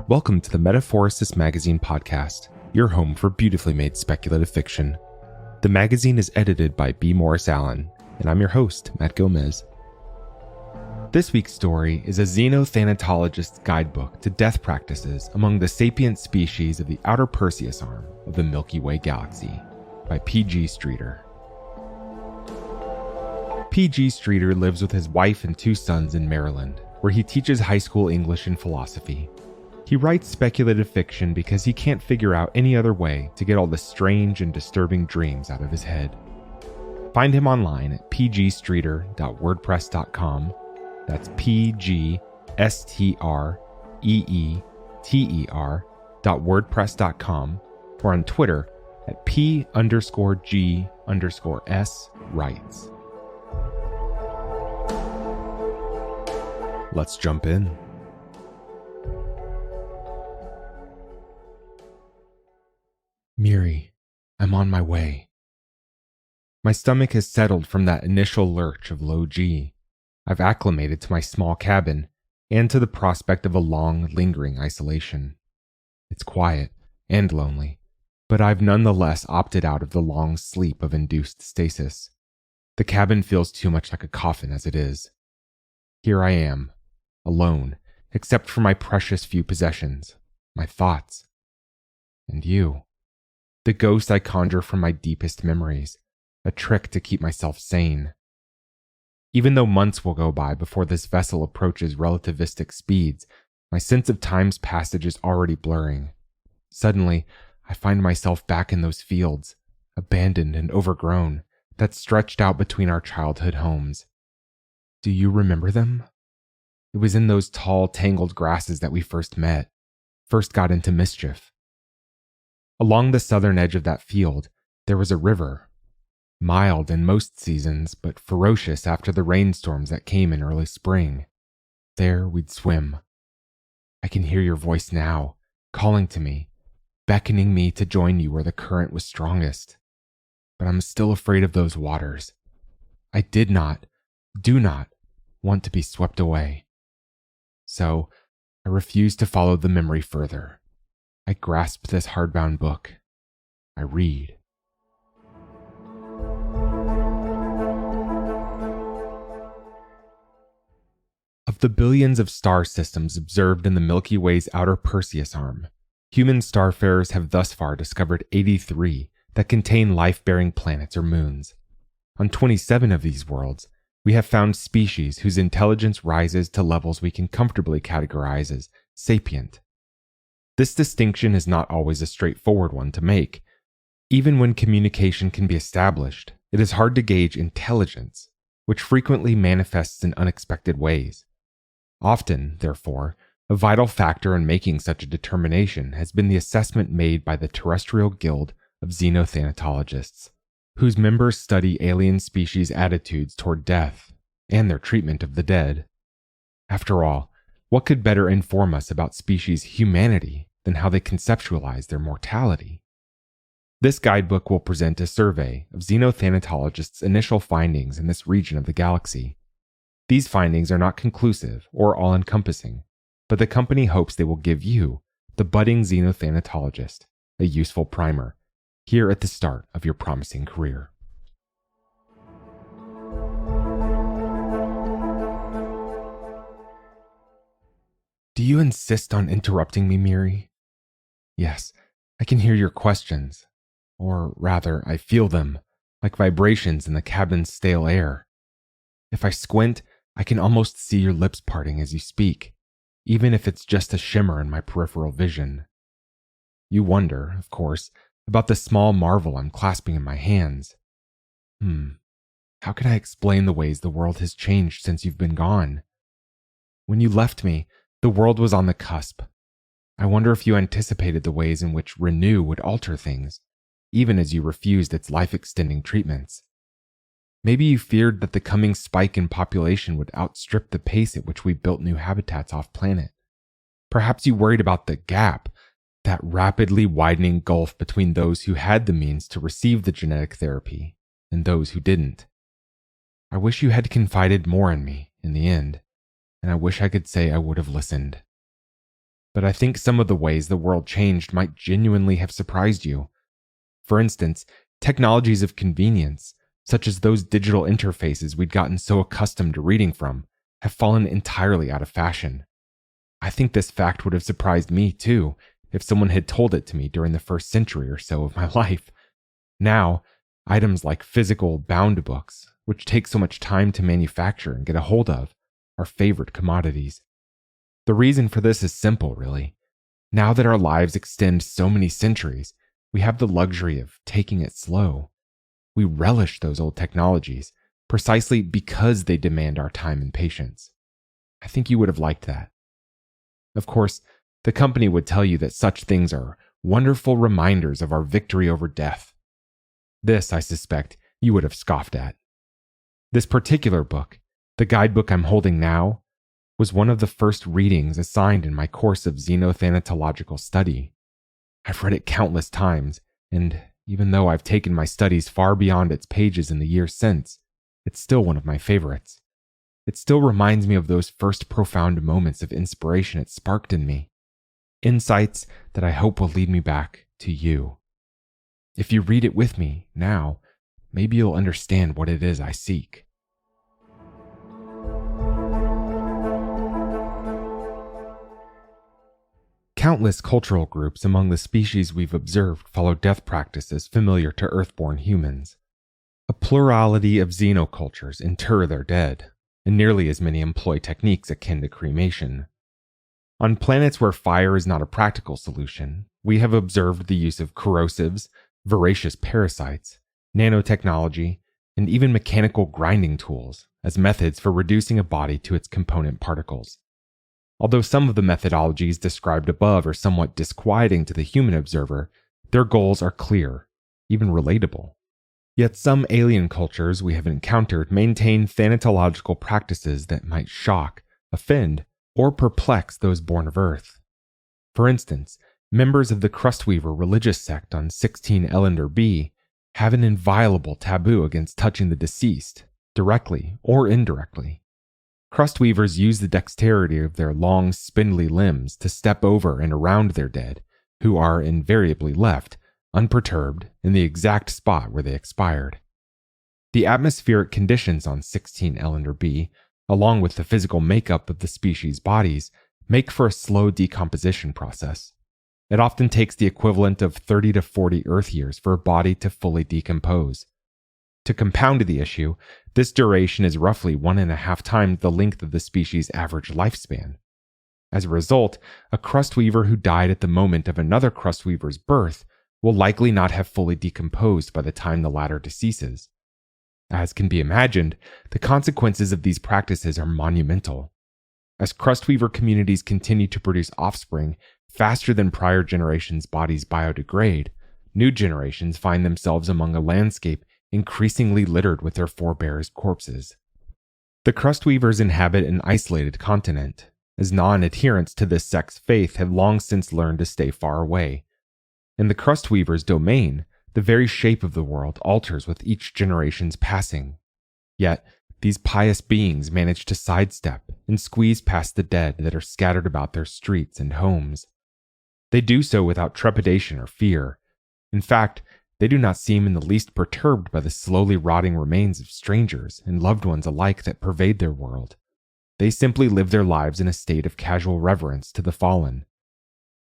Welcome to the Metaphorosis magazine podcast, your home for beautifully made speculative fiction. The magazine is edited by B. Morris Allen, and I'm your host, Matt Gomez. This week's story is a Xenothanatologist's guidebook to death practices among the sapient species of the outer Perseus arm of the Milky Way galaxy by P.G. Streeter. P.G. Streeter lives with his wife and 2 sons in Maryland, where he teaches high school English and philosophy. He writes speculative fiction because he can't figure out any other way to get all the strange and disturbing dreams out of his head. Find him online at pgstreeter.wordpress.com. That's pgstreeter.wordpress.com, or on Twitter at P_G_S_writes. Let's jump in. Miri, I'm on my way. My stomach has settled from that initial lurch of low G. I've acclimated to my small cabin and to the prospect of a long, lingering isolation. It's quiet and lonely, but I've nonetheless opted out of the long sleep of induced stasis. The cabin feels too much like a coffin as it is. Here I am, alone, except for my precious few possessions, my thoughts, and you. The ghost I conjure from my deepest memories, a trick to keep myself sane. Even though months will go by before this vessel approaches relativistic speeds, my sense of time's passage is already blurring. Suddenly, I find myself back in those fields, abandoned and overgrown, that stretched out between our childhood homes. Do you remember them? It was in those tall, tangled grasses that we first met, first got into mischief. Along the southern edge of that field, there was a river, mild in most seasons, but ferocious after the rainstorms that came in early spring. There we'd swim. I can hear your voice now, calling to me, beckoning me to join you where the current was strongest. But I'm still afraid of those waters. I do not want to be swept away. So, I refuse to follow the memory further. I grasp this hardbound book. I read. Of the billions of star systems observed in the Milky Way's outer Perseus arm, human starfarers have thus far discovered 83 that contain life-bearing planets or moons. On 27 of these worlds, we have found species whose intelligence rises to levels we can comfortably categorize as sapient. This distinction is not always a straightforward one to make. Even when communication can be established, it is hard to gauge intelligence, which frequently manifests in unexpected ways. Often, therefore, a vital factor in making such a determination has been the assessment made by the Terrestrial Guild of Xenothanatologists, whose members study alien species' attitudes toward death and their treatment of the dead. After all, what could better inform us about species' humanity than how they conceptualize their mortality? This guidebook will present a survey of Xenothanatologists' initial findings in this region of the galaxy. These findings are not conclusive or all-encompassing, but the company hopes they will give you, the budding Xenothanatologist, a useful primer, here at the start of your promising career. Do you insist on interrupting me, Miri? Yes, I can hear your questions. Or rather, I feel them, like vibrations in the cabin's stale air. If I squint, I can almost see your lips parting as you speak, even if it's just a shimmer in my peripheral vision. You wonder, of course, about the small marvel I'm clasping in my hands. How can I explain the ways the world has changed since you've been gone? When you left me, the world was on the cusp. I wonder if you anticipated the ways in which Renew would alter things, even as you refused its life-extending treatments. Maybe you feared that the coming spike in population would outstrip the pace at which we built new habitats off-planet. Perhaps you worried about the gap, that rapidly widening gulf between those who had the means to receive the genetic therapy and those who didn't. I wish you had confided more in me in the end, and I wish I could say I would have listened. but I think some of the ways the world changed might genuinely have surprised you. For instance, technologies of convenience, such as those digital interfaces we'd gotten so accustomed to reading from, have fallen entirely out of fashion. I think this fact would have surprised me too, if someone had told it to me during the first century or so of my life. Now, items like physical bound books, which take so much time to manufacture and get a hold of, are favored commodities. The reason for this is simple, really. Now that our lives extend so many centuries, we have the luxury of taking it slow. We relish those old technologies, precisely because they demand our time and patience. I think you would have liked that. Of course, the company would tell you that such things are wonderful reminders of our victory over death. This, I suspect, you would have scoffed at. This particular book, the guidebook I'm holding now, was one of the first readings assigned in my course of Xenothanatological study. I've read it countless times, and even though I've taken my studies far beyond its pages in the years since, it's still one of my favorites. It still reminds me of those first profound moments of inspiration it sparked in me. Insights that I hope will lead me back to you. If you read it with me now, maybe you'll understand what it is I seek. Countless cultural groups among the species we've observed follow death practices familiar to Earthborn humans. A plurality of xenocultures inter their dead, and nearly as many employ techniques akin to cremation. On planets where fire is not a practical solution, we have observed the use of corrosives, voracious parasites, nanotechnology, and even mechanical grinding tools as methods for reducing a body to its component particles. Although some of the methodologies described above are somewhat disquieting to the human observer, their goals are clear, even relatable. Yet some alien cultures we have encountered maintain thanatological practices that might shock, offend, or perplex those born of Earth. For instance, members of the Crustweaver religious sect on 16 Ellender B have an inviolable taboo against touching the deceased, directly or indirectly. Crustweavers use the dexterity of their long, spindly limbs to step over and around their dead, who are invariably left, unperturbed, in the exact spot where they expired. The atmospheric conditions on 16 Ellender B, along with the physical makeup of the species' bodies, make for a slow decomposition process. It often takes the equivalent of 30 to 40 Earth years for a body to fully decompose. To compound the issue, this duration is roughly 1.5 times the length of the species' average lifespan. As a result, a crustweaver who died at the moment of another crustweaver's birth will likely not have fully decomposed by the time the latter deceases. As can be imagined, the consequences of these practices are monumental. As crustweaver communities continue to produce offspring faster than prior generations' bodies biodegrade, new generations find themselves among a landscape increasingly littered with their forebears' corpses. The crustweavers inhabit an isolated continent, as non-adherents to this sect's faith have long since learned to stay far away. In the crustweavers' domain, the very shape of the world alters with each generation's passing. Yet, these pious beings manage to sidestep and squeeze past the dead that are scattered about their streets and homes. They do so without trepidation or fear. In fact, they do not seem in the least perturbed by the slowly rotting remains of strangers and loved ones alike that pervade their world. They simply live their lives in a state of casual reverence to the fallen.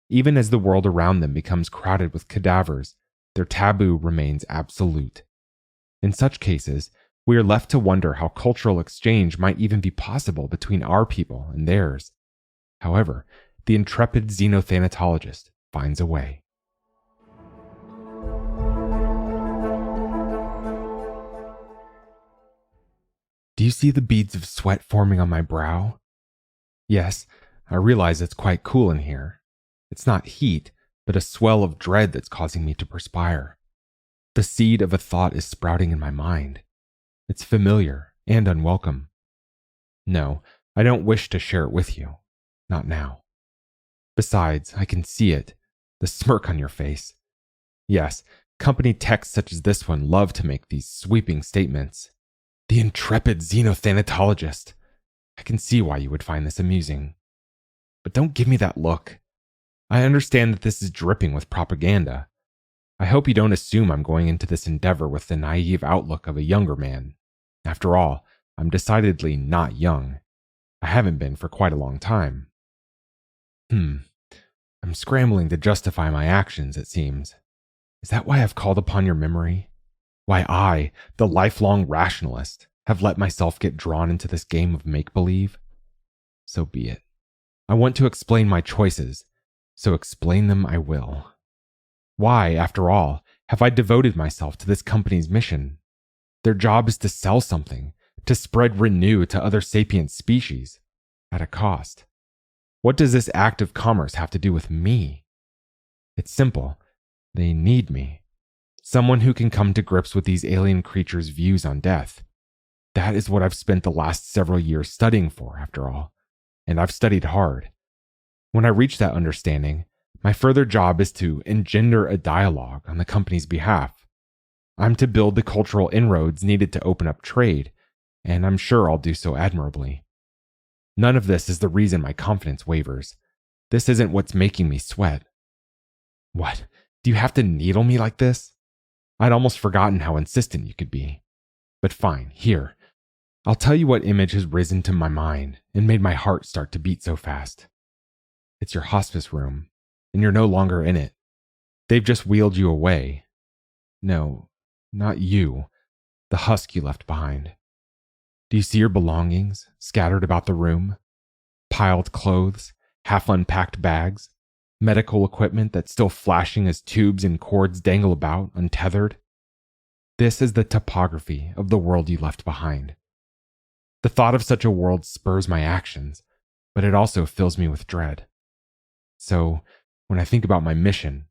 Even as the world around them becomes crowded with cadavers, their taboo remains absolute. In such cases, we are left to wonder how cultural exchange might even be possible between our people and theirs. However, the intrepid xenothanatologist finds a way. Do you see the beads of sweat forming on my brow? Yes, I realize it's quite cool in here. It's not heat, but a swell of dread that's causing me to perspire. The seed of a thought is sprouting in my mind. It's familiar and unwelcome. No, I don't wish to share it with you. Not now. Besides, I can see it, the smirk on your face. Yes, company texts such as this one love to make these sweeping statements. The intrepid xenothanatologist. I can see why you would find this amusing. But don't give me that look. I understand that this is dripping with propaganda. I hope you don't assume I'm going into this endeavor with the naive outlook of a younger man. After all, I'm decidedly not young. I haven't been for quite a long time. I'm scrambling to justify my actions, it seems. Is that why I've called upon your memory? Why I, the lifelong rationalist, have let myself get drawn into this game of make-believe? So be it. I want to explain my choices, so explain them I will. Why, after all, have I devoted myself to this company's mission? Their job is to sell something, to spread Renew to other sapient species, at a cost. What does this act of commerce have to do with me? It's simple. They need me. Someone who can come to grips with these alien creatures' views on death. That is what I've spent the last several years studying for, after all. And I've studied hard. When I reach that understanding, my further job is to engender a dialogue on the company's behalf. I'm to build the cultural inroads needed to open up trade, and I'm sure I'll do so admirably. None of this is the reason my confidence wavers. This isn't what's making me sweat. What? Do you have to needle me like this? I'd almost forgotten how insistent you could be. But fine, here. I'll tell you what image has risen to my mind and made my heart start to beat so fast. It's your hospice room, and you're no longer in it. They've just wheeled you away. No, not you. The husk you left behind. Do you see your belongings scattered about the room? Piled clothes, half-unpacked bags, medical equipment that's still flashing as tubes and cords dangle about, untethered? This is the topography of the world you left behind. The thought of such a world spurs my actions, but it also fills me with dread. So, when I think about my mission,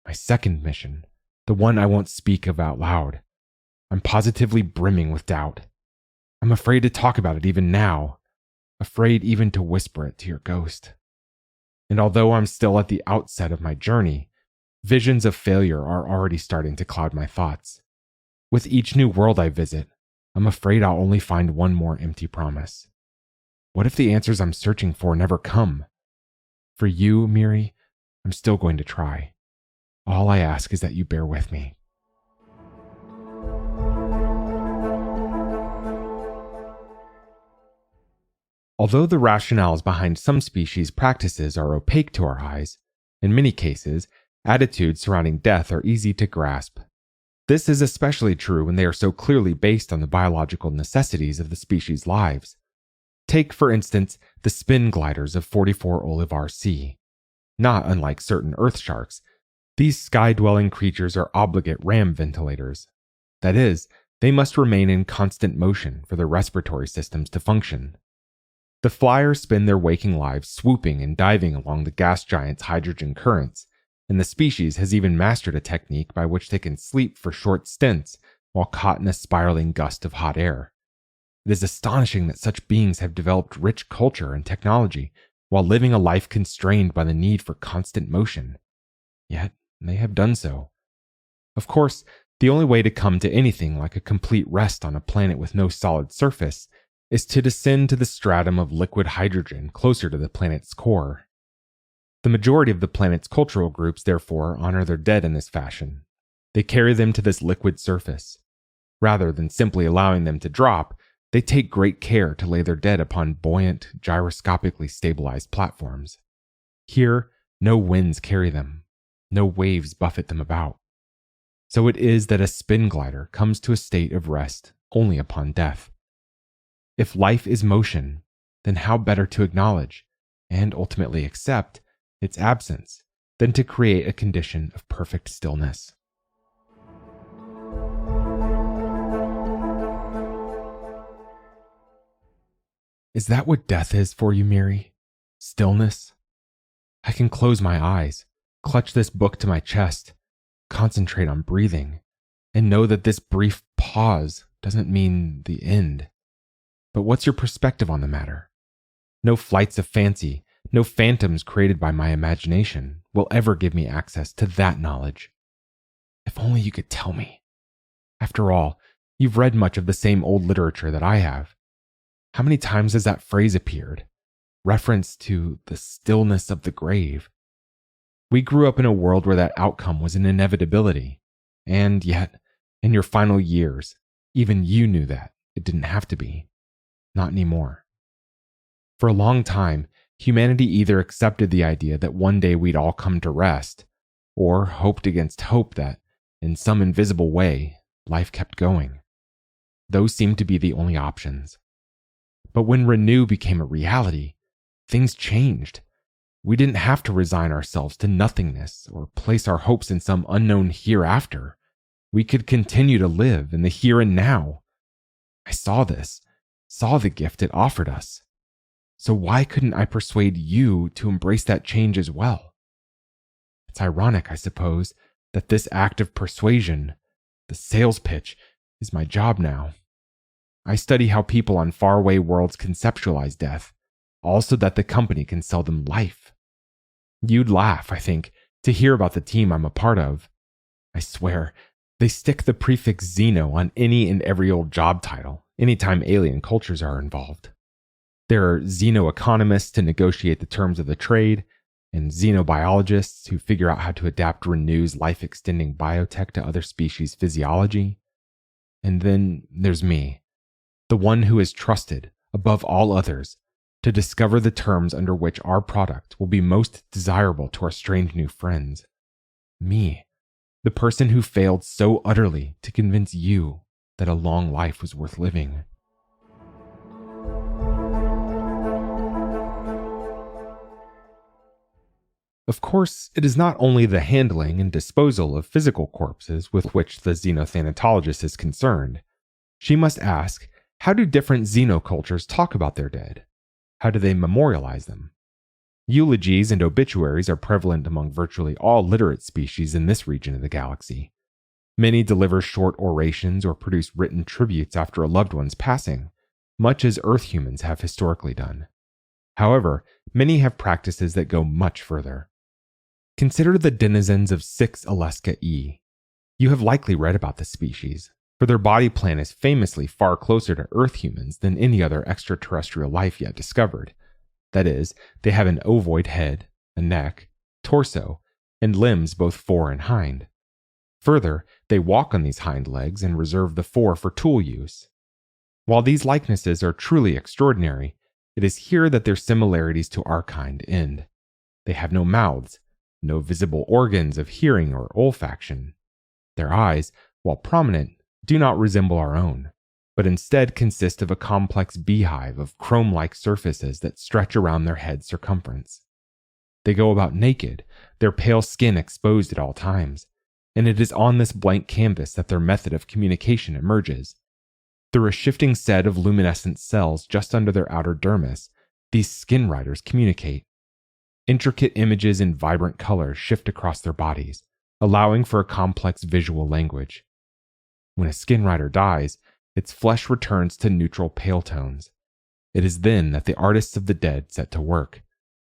my second mission, the one I won't speak of out loud, I'm positively brimming with doubt. I'm afraid to talk about it even now, afraid even to whisper it to your ghost. And although I'm still at the outset of my journey, visions of failure are already starting to cloud my thoughts. With each new world I visit, I'm afraid I'll only find one more empty promise. What if the answers I'm searching for never come? For you, Miri, I'm still going to try. All I ask is that you bear with me. Although the rationales behind some species' practices are opaque to our eyes, in many cases, attitudes surrounding death are easy to grasp. This is especially true when they are so clearly based on the biological necessities of the species' lives. Take, for instance, the spin gliders of 44 Olivar C. Not unlike certain earth sharks, these sky-dwelling creatures are obligate ram ventilators. That is, they must remain in constant motion for their respiratory systems to function. The flyers spend their waking lives swooping and diving along the gas giant's hydrogen currents, and the species has even mastered a technique by which they can sleep for short stints while caught in a spiraling gust of hot air. It is astonishing that such beings have developed rich culture and technology while living a life constrained by the need for constant motion. Yet, they have done so. Of course, the only way to come to anything like a complete rest on a planet with no solid surface is to descend to the stratum of liquid hydrogen closer to the planet's core. The majority of the planet's cultural groups, therefore, honor their dead in this fashion. They carry them to this liquid surface. Rather than simply allowing them to drop, they take great care to lay their dead upon buoyant, gyroscopically stabilized platforms. Here, no winds carry them. No waves buffet them about. So it is that a spin glider comes to a state of rest only upon death. If life is motion, then how better to acknowledge, and ultimately accept, its absence than to create a condition of perfect stillness. Is that what death is for you, Miri? Stillness? I can close my eyes, clutch this book to my chest, concentrate on breathing, and know that this brief pause doesn't mean the end. But what's your perspective on the matter? No flights of fancy, no phantoms created by my imagination will ever give me access to that knowledge. If only you could tell me. After all, you've read much of the same old literature that I have. How many times has that phrase appeared? Reference to the stillness of the grave. We grew up in a world where that outcome was an inevitability. And yet, in your final years, even you knew that it didn't have to be. Not anymore. For a long time, humanity either accepted the idea that one day we'd all come to rest, or hoped against hope that, in some invisible way, life kept going. Those seemed to be the only options. But when renew became a reality, things changed. We didn't have to resign ourselves to nothingness or place our hopes in some unknown hereafter. We could continue to live in the here and now. I saw this, saw the gift it offered us. So why couldn't I persuade you to embrace that change as well? It's ironic, I suppose, that this act of persuasion, the sales pitch, is my job now. I study how people on faraway worlds conceptualize death, all so that the company can sell them life. You'd laugh, I think, to hear about the team I'm a part of. I swear, they stick the prefix Xeno on any and every old job title, anytime alien cultures are involved. There are xeno-economists to negotiate the terms of the trade, and xenobiologists who figure out how to adapt Renew's life-extending biotech to other species' physiology. And then there's me, the one who is trusted, above all others, to discover the terms under which our product will be most desirable to our strange new friends. Me, the person who failed so utterly to convince you that a long life was worth living. Of course, it is not only the handling and disposal of physical corpses with which the Xenothanatologist is concerned. She must ask, how do different xenocultures talk about their dead? How do they memorialize them? Eulogies and obituaries are prevalent among virtually all literate species in this region of the galaxy. Many deliver short orations or produce written tributes after a loved one's passing, much as Earth humans have historically done. However, many have practices that go much further. Consider the denizens of 6 Aleska E. You have likely read about this species, for their body plan is famously far closer to Earth humans than any other extraterrestrial life yet discovered. That is, they have an ovoid head, a neck, torso, and limbs both fore and hind. Further, they walk on these hind legs and reserve the fore for tool use. While these likenesses are truly extraordinary, it is here that their similarities to our kind end. They have no mouths, no visible organs of hearing or olfaction. Their eyes, while prominent, do not resemble our own, but instead consist of a complex beehive of chrome-like surfaces that stretch around their head circumference. They go about naked, their pale skin exposed at all times, and it is on this blank canvas that their method of communication emerges. Through a shifting set of luminescent cells just under their outer dermis, these skin riders communicate. Intricate images in vibrant colors shift across their bodies, allowing for a complex visual language. When a skin rider dies, its flesh returns to neutral pale tones. It is then that the artists of the dead set to work.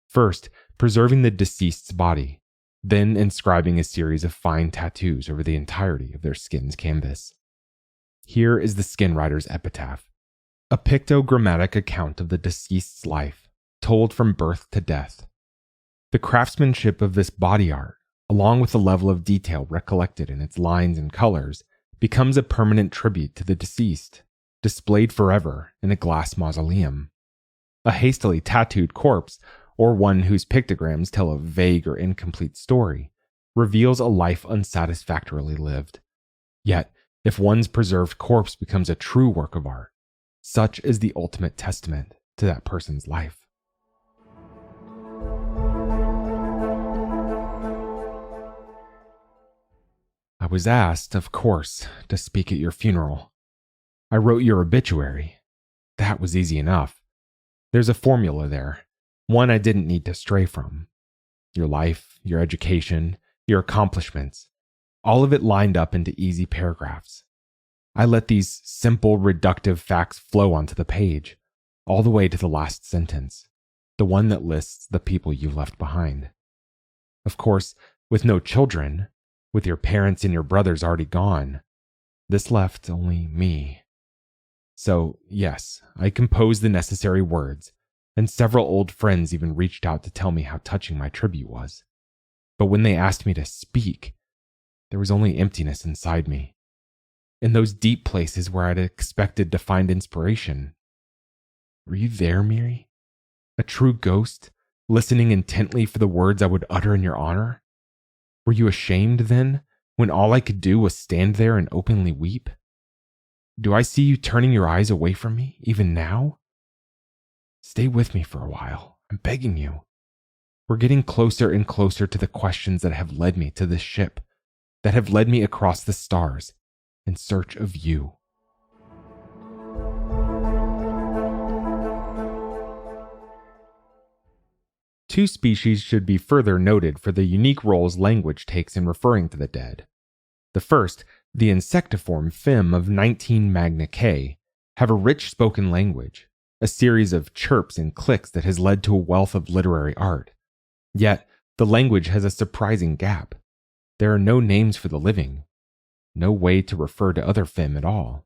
First, preserving the deceased's body, then inscribing a series of fine tattoos over the entirety of their skin's canvas. Here is the skin rider's epitaph, a pictogrammatic account of the deceased's life, told from birth to death. The craftsmanship of this body art, along with the level of detail recollected in its lines and colors, becomes a permanent tribute to the deceased, displayed forever in a glass mausoleum. A hastily tattooed corpse, or one whose pictograms tell a vague or incomplete story, reveals a life unsatisfactorily lived. Yet, if one's preserved corpse becomes a true work of art, such is the ultimate testament to that person's life. I was asked, of course, to speak at your funeral. I wrote your obituary. That was easy enough. There's a formula there, one I didn't need to stray from. Your life, your education, your accomplishments, all of it lined up into easy paragraphs. I let these simple, reductive facts flow onto the page, all the way to the last sentence, the one that lists the people you left behind. Of course, with no children, with your parents and your brothers already gone, this left only me. So, yes, I composed the necessary words, and several old friends even reached out to tell me how touching my tribute was. But when they asked me to speak, there was only emptiness inside me. In those deep places where I'd expected to find inspiration. Were you there, Miri? A true ghost, listening intently for the words I would utter in your honor? Were you ashamed then, when all I could do was stand there and openly weep? Do I see you turning your eyes away from me, even now? Stay with me for a while, I'm begging you. We're getting closer and closer to the questions that have led me to this ship, that have led me across the stars in search of you. Two species should be further noted for the unique roles language takes in referring to the dead. The first, the insectivorm Fim of 19 Magna K, have a rich spoken language, a series of chirps and clicks that has led to a wealth of literary art. Yet, the language has a surprising gap. There are no names for the living, no way to refer to other Fim at all.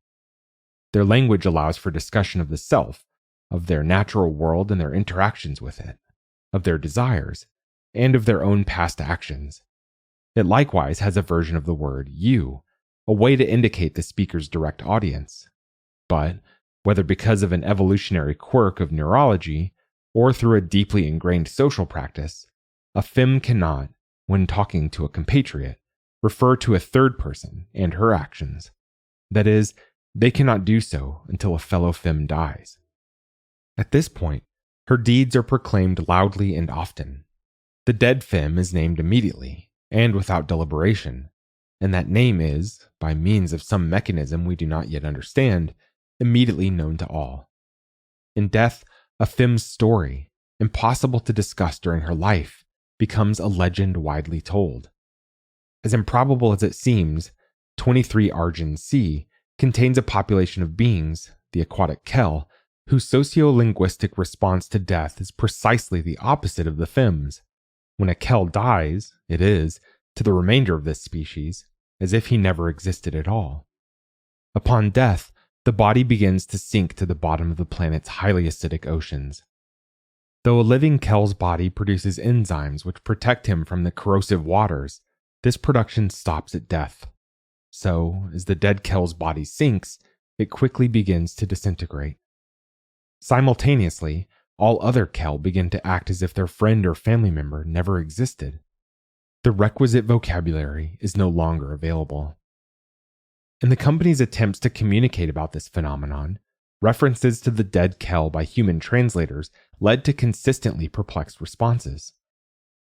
Their language allows for discussion of the self, of their natural world and their interactions with it, of their desires, and of their own past actions. It likewise has a version of the word you, a way to indicate the speaker's direct audience. But, whether because of an evolutionary quirk of neurology, or through a deeply ingrained social practice, a Fim cannot, when talking to a compatriot, refer to a third person and her actions. That is, they cannot do so until a fellow Fim dies. At this point, her deeds are proclaimed loudly and often. The dead Fim is named immediately, and without deliberation, and that name is, by means of some mechanism we do not yet understand, immediately known to all. In death, a Fim's story, impossible to discuss during her life, becomes a legend widely told. As improbable as it seems, 23 Argent Sea contains a population of beings, the aquatic Kel, whose sociolinguistic response to death is precisely the opposite of the Fim's. When a Kel dies, it is, to the remainder of this species, as if he never existed at all. Upon death, the body begins to sink to the bottom of the planet's highly acidic oceans. Though a living Kel's body produces enzymes which protect him from the corrosive waters, this production stops at death. So, as the dead Kel's body sinks, it quickly begins to disintegrate. Simultaneously, all other Kel begin to act as if their friend or family member never existed. The requisite vocabulary is no longer available. In the company's attempts to communicate about this phenomenon, references to the dead Kel by human translators led to consistently perplexed responses.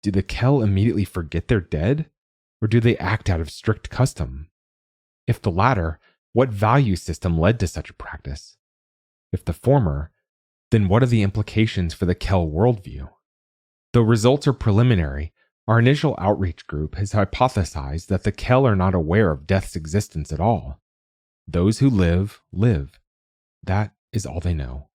Do the Kel immediately forget they're dead, or do they act out of strict custom? If the latter, what value system led to such a practice? If the former, then what are the implications for the Kel worldview? Though results are preliminary, our initial outreach group has hypothesized that the Kel are not aware of death's existence at all. Those who live, live. That is all they know.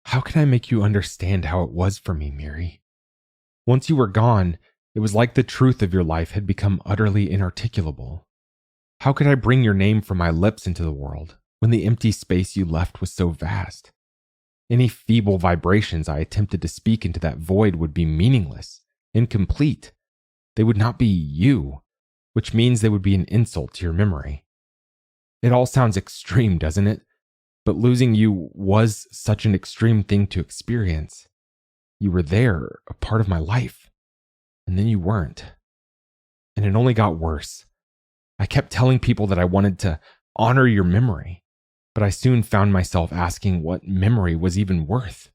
How can I make you understand how it was for me, Miri? Once you were gone, it was like the truth of your life had become utterly inarticulable. How could I bring your name from my lips into the world when the empty space you left was so vast? Any feeble vibrations I attempted to speak into that void would be meaningless, incomplete. They would not be you, which means they would be an insult to your memory. It all sounds extreme, doesn't it? But losing you was such an extreme thing to experience. You were there, a part of my life, and then you weren't. And it only got worse. I kept telling people that I wanted to honor your memory, but I soon found myself asking what memory was even worth.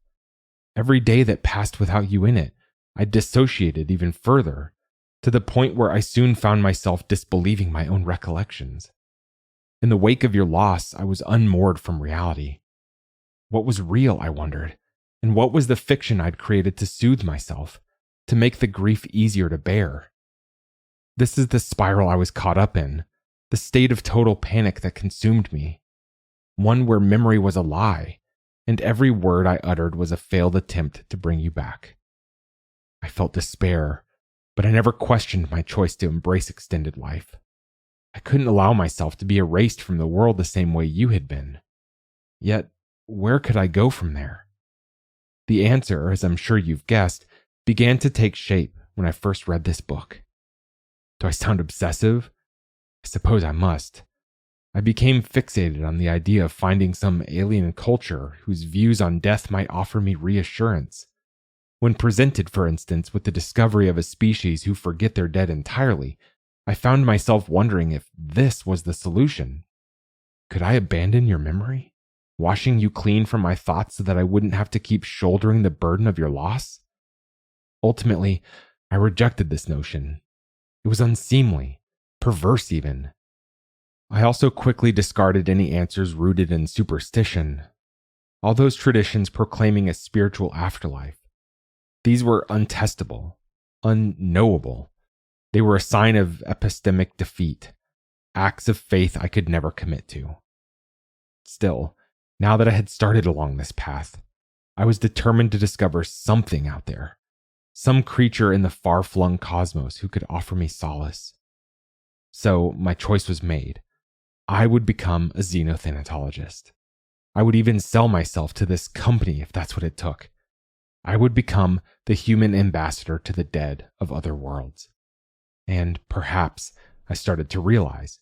Every day that passed without you in it, I dissociated even further, to the point where I soon found myself disbelieving my own recollections. In the wake of your loss, I was unmoored from reality. What was real, I wondered, and what was the fiction I'd created to soothe myself, to make the grief easier to bear? This is the spiral I was caught up in, the state of total panic that consumed me. One where memory was a lie, and every word I uttered was a failed attempt to bring you back. I felt despair, but I never questioned my choice to embrace extended life. I couldn't allow myself to be erased from the world the same way you had been. Yet, where could I go from there? The answer, as I'm sure you've guessed, began to take shape when I first read this book. Do I sound obsessive? I suppose I must. I became fixated on the idea of finding some alien culture whose views on death might offer me reassurance. When presented, for instance, with the discovery of a species who forget their dead entirely, I found myself wondering if this was the solution. Could I abandon your memory, washing you clean from my thoughts so that I wouldn't have to keep shouldering the burden of your loss? Ultimately, I rejected this notion. It was unseemly, perverse even. I also quickly discarded any answers rooted in superstition. All those traditions proclaiming a spiritual afterlife. These were untestable, unknowable. They were a sign of epistemic defeat, acts of faith I could never commit to. Still, now that I had started along this path, I was determined to discover something out there, some creature in the far-flung cosmos who could offer me solace. So my choice was made. I would become a xenothanatologist. I would even sell myself to this company if that's what it took. I would become the human ambassador to the dead of other worlds. And perhaps, I started to realize,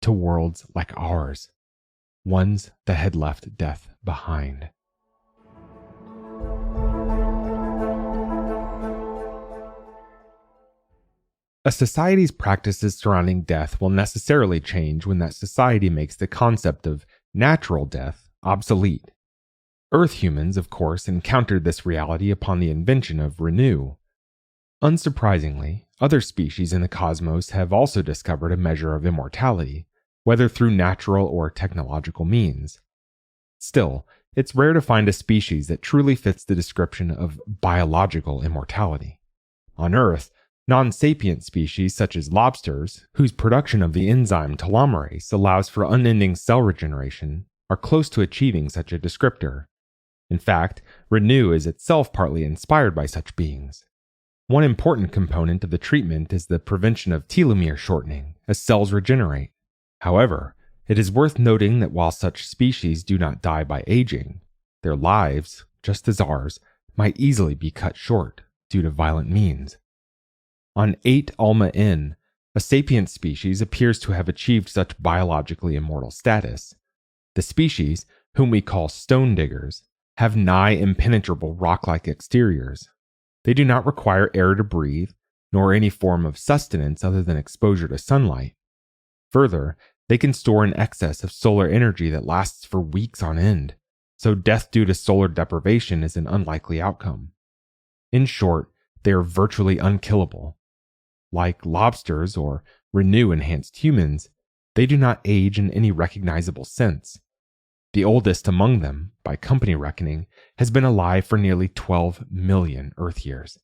to worlds like ours, ones that had left death behind. A society's practices surrounding death will necessarily change when that society makes the concept of natural death obsolete. Earth humans, of course, encountered this reality upon the invention of Renew. Unsurprisingly, other species in the cosmos have also discovered a measure of immortality, whether through natural or technological means. Still, it's rare to find a species that truly fits the description of biological immortality. On Earth, non-sapient species such as lobsters, whose production of the enzyme telomerase allows for unending cell regeneration, are close to achieving such a descriptor. In fact, Renew is itself partly inspired by such beings. One important component of the treatment is the prevention of telomere shortening as cells regenerate. However, it is worth noting that while such species do not die by aging, their lives, just as ours, might easily be cut short due to violent means. On 8 Alma N, a sapient species appears to have achieved such biologically immortal status. The species, whom we call stone diggers, have nigh impenetrable rock-like exteriors. They do not require air to breathe, nor any form of sustenance other than exposure to sunlight. Further, they can store an excess of solar energy that lasts for weeks on end, so death due to solar deprivation is an unlikely outcome. In short, they are virtually unkillable. Like lobsters or Renew-enhanced humans, they do not age in any recognizable sense. The oldest among them, by company reckoning, has been alive for nearly 12 million Earth years.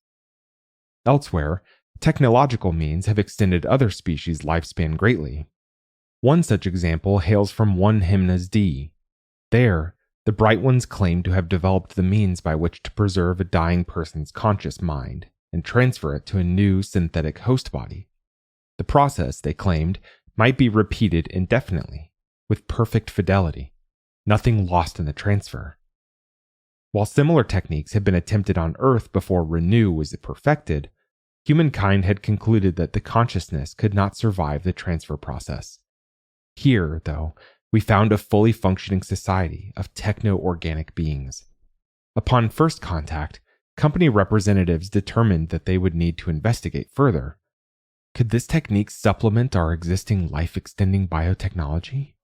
Elsewhere, technological means have extended other species' lifespan greatly. One such example hails from 1 Hymnas D. There, the Bright Ones claim to have developed the means by which to preserve a dying person's conscious mind and transfer it to a new synthetic host body. The process, they claimed, might be repeated indefinitely, with perfect fidelity, nothing lost in the transfer. While similar techniques had been attempted on Earth before Renew was perfected, humankind had concluded that the consciousness could not survive the transfer process. Here, though, we found a fully functioning society of techno-organic beings. Upon first contact, company representatives determined that they would need to investigate further. Could this technique supplement our existing life-extending biotechnology?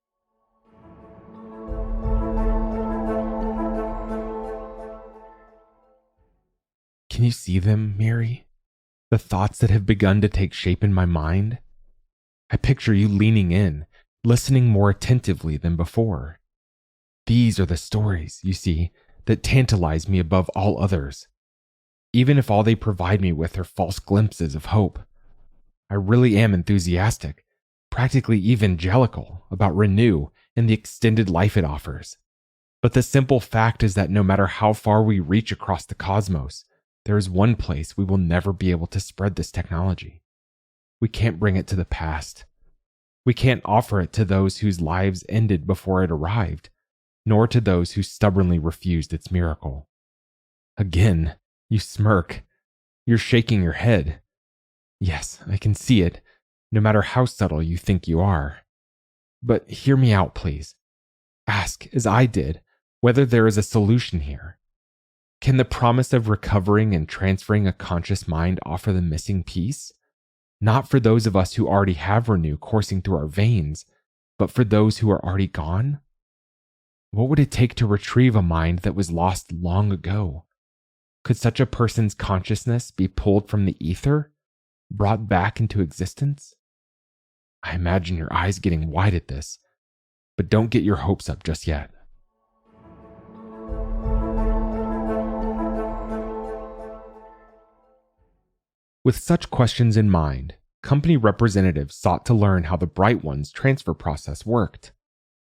Can you see them, Mary? The thoughts that have begun to take shape in my mind? I picture you leaning in, listening more attentively than before. These are the stories, you see, that tantalize me above all others. Even if all they provide me with are false glimpses of hope. I really am enthusiastic, practically evangelical, about Renew and the extended life it offers. But the simple fact is that no matter how far we reach across the cosmos, there is one place we will never be able to spread this technology. We can't bring it to the past. We can't offer it to those whose lives ended before it arrived, nor to those who stubbornly refused its miracle. Again, you smirk. You're shaking your head. Yes, I can see it, no matter how subtle you think you are. But hear me out, please. Ask, as I did, whether there is a solution here. Can the promise of recovering and transferring a conscious mind offer the missing piece? Not for those of us who already have renew coursing through our veins, but for those who are already gone? What would it take to retrieve a mind that was lost long ago? Could such a person's consciousness be pulled from the ether, brought back into existence? I imagine your eyes getting wide at this, but don't get your hopes up just yet. With such questions in mind, company representatives sought to learn how the Bright One's transfer process worked.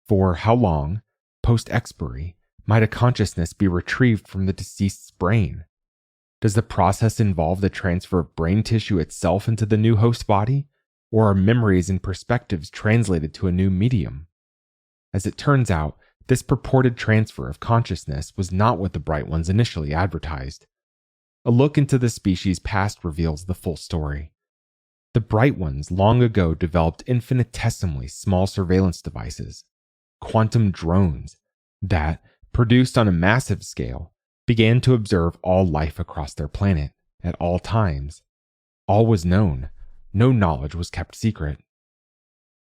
For how long, post-expiry, might a consciousness be retrieved from the deceased's brain? Does the process involve the transfer of brain tissue itself into the new host body, or are memories and perspectives translated to a new medium? As it turns out, this purported transfer of consciousness was not what the Bright Ones initially advertised. A look into the species' past reveals the full story. The Bright Ones long ago developed infinitesimally small surveillance devices, quantum drones, that, produced on a massive scale, began to observe all life across their planet, at all times. All was known. No knowledge was kept secret.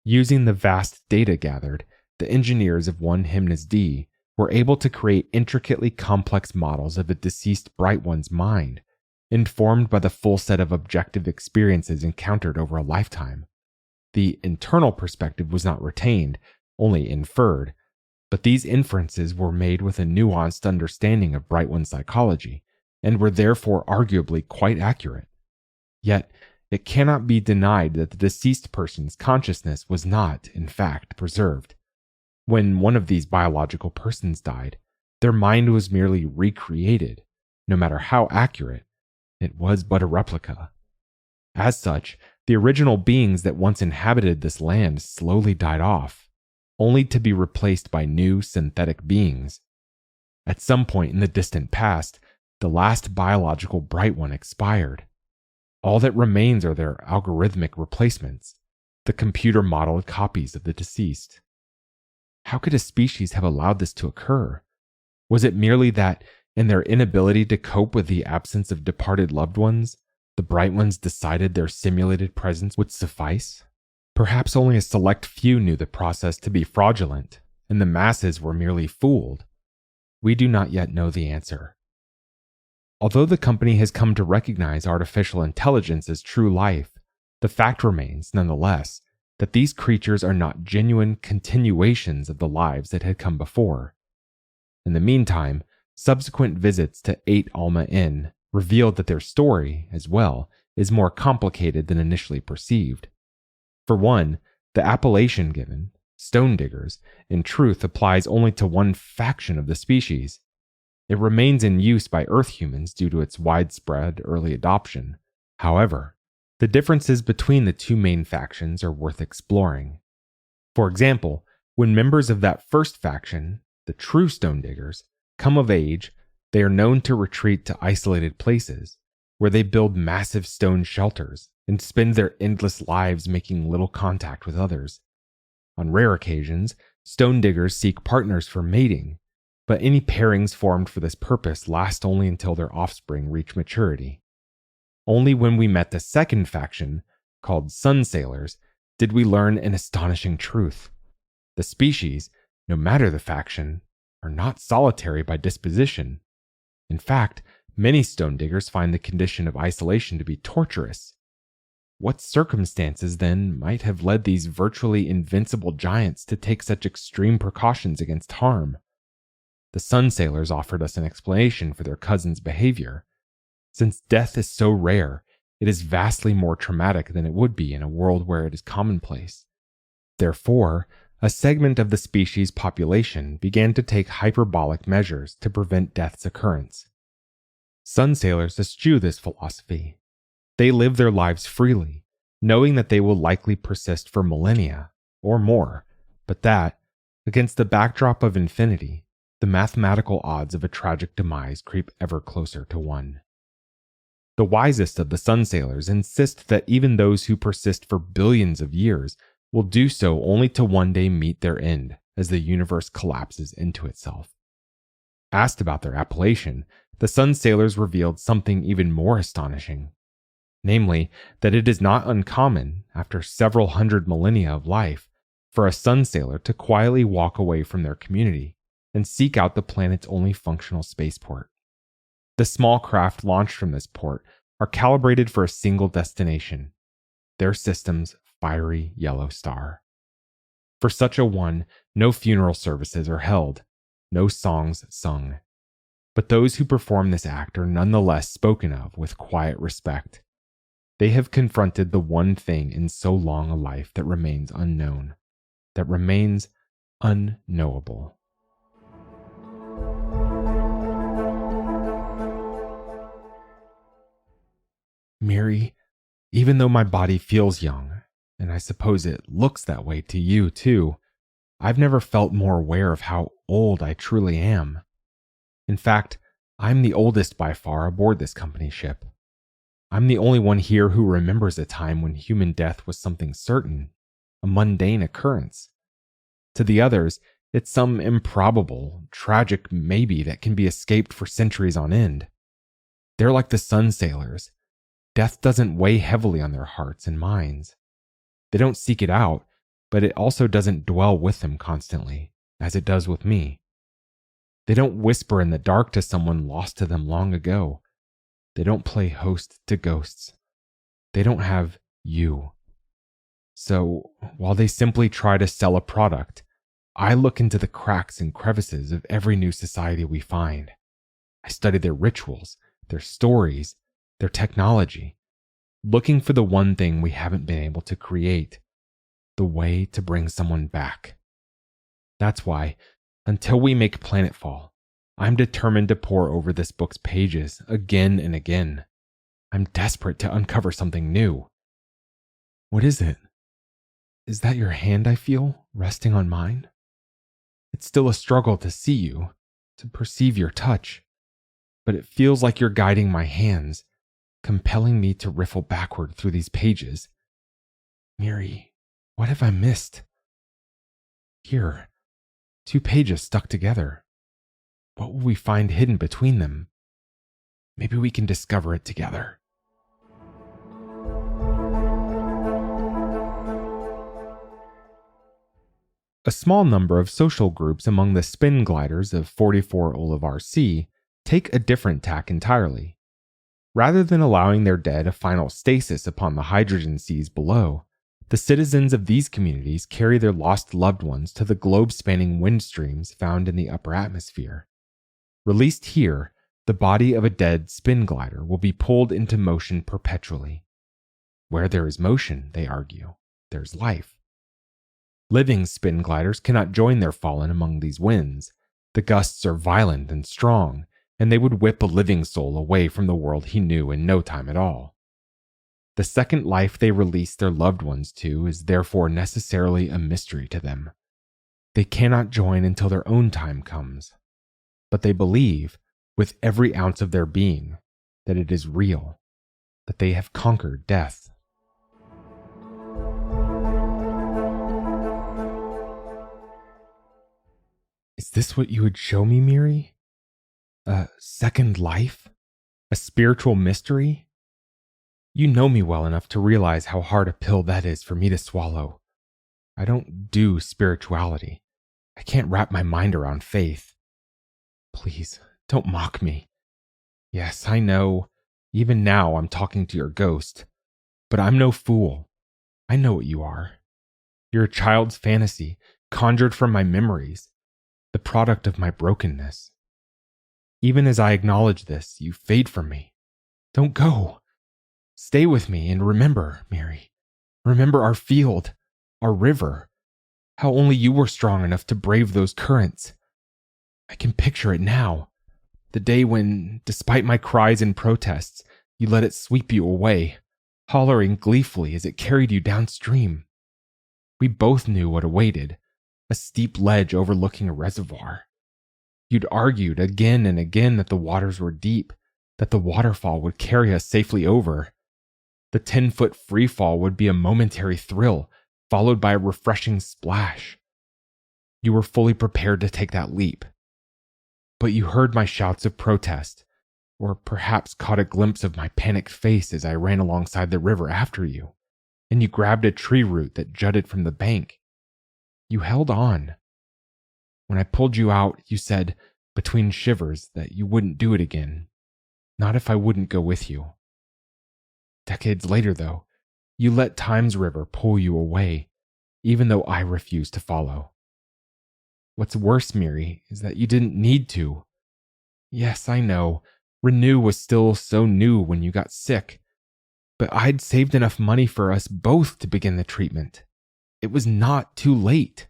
Using the vast data gathered, the engineers of One Hymnus D were able to create intricately complex models of the deceased Bright One's mind, informed by the full set of objective experiences encountered over a lifetime. The internal perspective was not retained, only inferred, but these inferences were made with a nuanced understanding of Bright One psychology, and were therefore arguably quite accurate. Yet, it cannot be denied that the deceased person's consciousness was not, in fact, preserved. When one of these biological persons died, their mind was merely recreated. No matter how accurate, it was but a replica. As such, the original beings that once inhabited this land slowly died off, only to be replaced by new synthetic beings. At some point in the distant past, the last biological Bright One expired. All that remains are their algorithmic replacements, the computer-modeled copies of the deceased. How could a species have allowed this to occur? Was it merely that, in their inability to cope with the absence of departed loved ones, the Bright Ones decided their simulated presence would suffice? Perhaps only a select few knew the process to be fraudulent, and the masses were merely fooled. We do not yet know the answer. Although the company has come to recognize artificial intelligence as true life, the fact remains, nonetheless, that these creatures are not genuine continuations of the lives that had come before. In the meantime, subsequent visits to 8 Alma Inn revealed that their story, as well, is more complicated than initially perceived. For one, the appellation given, stone diggers, in truth applies only to one faction of the species. It remains in use by Earth humans due to its widespread early adoption. However, the differences between the two main factions are worth exploring. For example, when members of that first faction, the true stone diggers, come of age, they are known to retreat to isolated places, where they build massive stone shelters and spend their endless lives making little contact with others. On rare occasions, stone diggers seek partners for mating, but any pairings formed for this purpose last only until their offspring reach maturity. Only when we met the second faction, called Sun Sailors, did we learn an astonishing truth. The species, no matter the faction, are not solitary by disposition. In fact, many stone diggers find the condition of isolation to be torturous. What circumstances, then, might have led these virtually invincible giants to take such extreme precautions against harm? The Sun Sailors offered us an explanation for their cousins' behavior. Since death is so rare, it is vastly more traumatic than it would be in a world where it is commonplace. Therefore, a segment of the species' population began to take hyperbolic measures to prevent death's occurrence. Sun Sailors eschew this philosophy. They live their lives freely, knowing that they will likely persist for millennia, or more, but that, against the backdrop of infinity, the mathematical odds of a tragic demise creep ever closer to 1. The wisest of the sun sailors insist that even those who persist for billions of years will do so only to one day meet their end as the universe collapses into itself. Asked about their appellation, the sun sailors revealed something even more astonishing. Namely, that it is not uncommon, after several hundred millennia of life, for a sun sailor to quietly walk away from their community and seek out the planet's only functional spaceport. The small craft launched from this port are calibrated for a single destination, their system's fiery yellow star. For such a one, no funeral services are held, no songs sung. But those who perform this act are nonetheless spoken of with quiet respect. They have confronted the one thing in so long a life that remains unknown, that remains unknowable. Miri, even though my body feels young, and I suppose it looks that way to you too, I've never felt more aware of how old I truly am. In fact, I'm the oldest by far aboard this company ship. I'm the only one here who remembers a time when human death was something certain, a mundane occurrence. To the others, it's some improbable, tragic maybe that can be escaped for centuries on end. They're like the sun sailors. Death doesn't weigh heavily on their hearts and minds. They don't seek it out, but it also doesn't dwell with them constantly, as it does with me. They don't whisper in the dark to someone lost to them long ago. They don't play host to ghosts. They don't have you. So, while they simply try to sell a product, I look into the cracks and crevices of every new society we find. I study their rituals, their stories, their technology, looking for the one thing we haven't been able to create, the way to bring someone back. That's why, until we make planetfall, I'm determined to pore over this book's pages again and again. I'm desperate to uncover something new. What is it? Is that your hand I feel resting on mine? It's still a struggle to see you, to perceive your touch, but it feels like you're guiding my hands, compelling me to riffle backward through these pages. Miri, what have I missed? Here, 2 pages stuck together. What will we find hidden between them? Maybe we can discover it together. A small number of social groups among the spin gliders of 44 Olivar C take a different tack entirely. Rather than allowing their dead a final stasis upon the hydrogen seas below, the citizens of these communities carry their lost loved ones to the globe-spanning wind streams found in the upper atmosphere. Released here, the body of a dead spin glider will be pulled into motion perpetually. Where there is motion, they argue, there's life. Living spin gliders cannot join their fallen among these winds. The gusts are violent and strong, and they would whip a living soul away from the world he knew in no time at all. The second life they release their loved ones to is therefore necessarily a mystery to them. They cannot join until their own time comes. But they believe, with every ounce of their being, that it is real, that they have conquered death. Is this what you would show me, Miri? A second life? A spiritual mystery? You know me well enough to realize how hard a pill that is for me to swallow. I don't do spirituality. I can't wrap my mind around faith. Please, don't mock me. Yes, I know, even now I'm talking to your ghost, but I'm no fool. I know what you are. You're a child's fantasy, conjured from my memories, the product of my brokenness. Even as I acknowledge this, you fade from me. Don't go. Stay with me and remember, Miri. Remember our field, our river, how only you were strong enough to brave those currents. I can picture it now. The day when, despite my cries and protests, you let it sweep you away, hollering gleefully as it carried you downstream. We both knew what awaited, a steep ledge overlooking a reservoir. You'd argued again and again that the waters were deep, that the waterfall would carry us safely over. The 10-foot free fall would be a momentary thrill, followed by a refreshing splash. You were fully prepared to take that leap. But you heard my shouts of protest, or perhaps caught a glimpse of my panicked face as I ran alongside the river after you, and you grabbed a tree root that jutted from the bank. You held on. When I pulled you out, you said, between shivers, that you wouldn't do it again. Not if I wouldn't go with you. Decades later, though, you let Time's river pull you away, even though I refused to follow. What's worse, Miri, is that you didn't need to. Yes, I know, Renew was still so new when you got sick, but I'd saved enough money for us both to begin the treatment. It was not too late.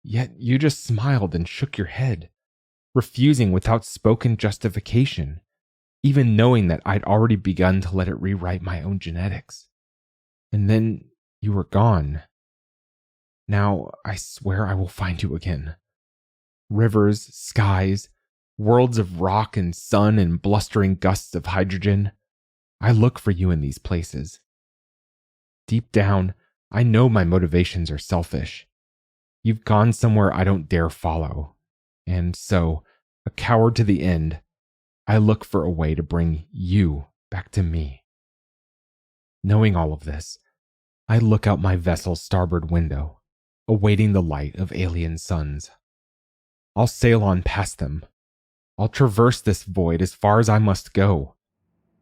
Yet you just smiled and shook your head, refusing without spoken justification, even knowing that I'd already begun to let it rewrite my own genetics. And then you were gone. Now I swear I will find you again. Rivers, skies, worlds of rock and sun and blustering gusts of hydrogen. I look for you in these places. Deep down, I know my motivations are selfish. You've gone somewhere I don't dare follow. And so, a coward to the end, I look for a way to bring you back to me. Knowing all of this, I look out my vessel's starboard window, awaiting the light of alien suns. I'll sail on past them. I'll traverse this void as far as I must go,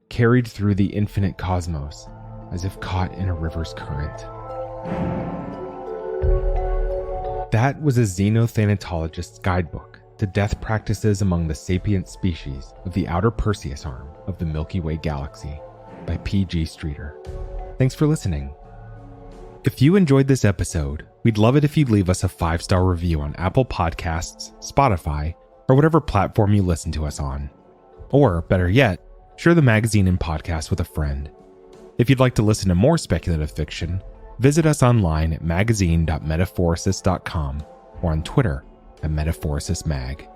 carried through the infinite cosmos, as if caught in a river's current. That was a Xenothanatologist's guidebook to death practices among the sapient species of the outer Perseus arm of the Milky Way galaxy by P.G. Streeter. Thanks for listening. If you enjoyed this episode, we'd love it if you'd leave us a 5-star review on Apple Podcasts, Spotify, or whatever platform you listen to us on. Or, better yet, share the magazine and podcast with a friend. If you'd like to listen to more speculative fiction, visit us online at magazine.metaphorosis.com or on Twitter at MetaphorisisMag.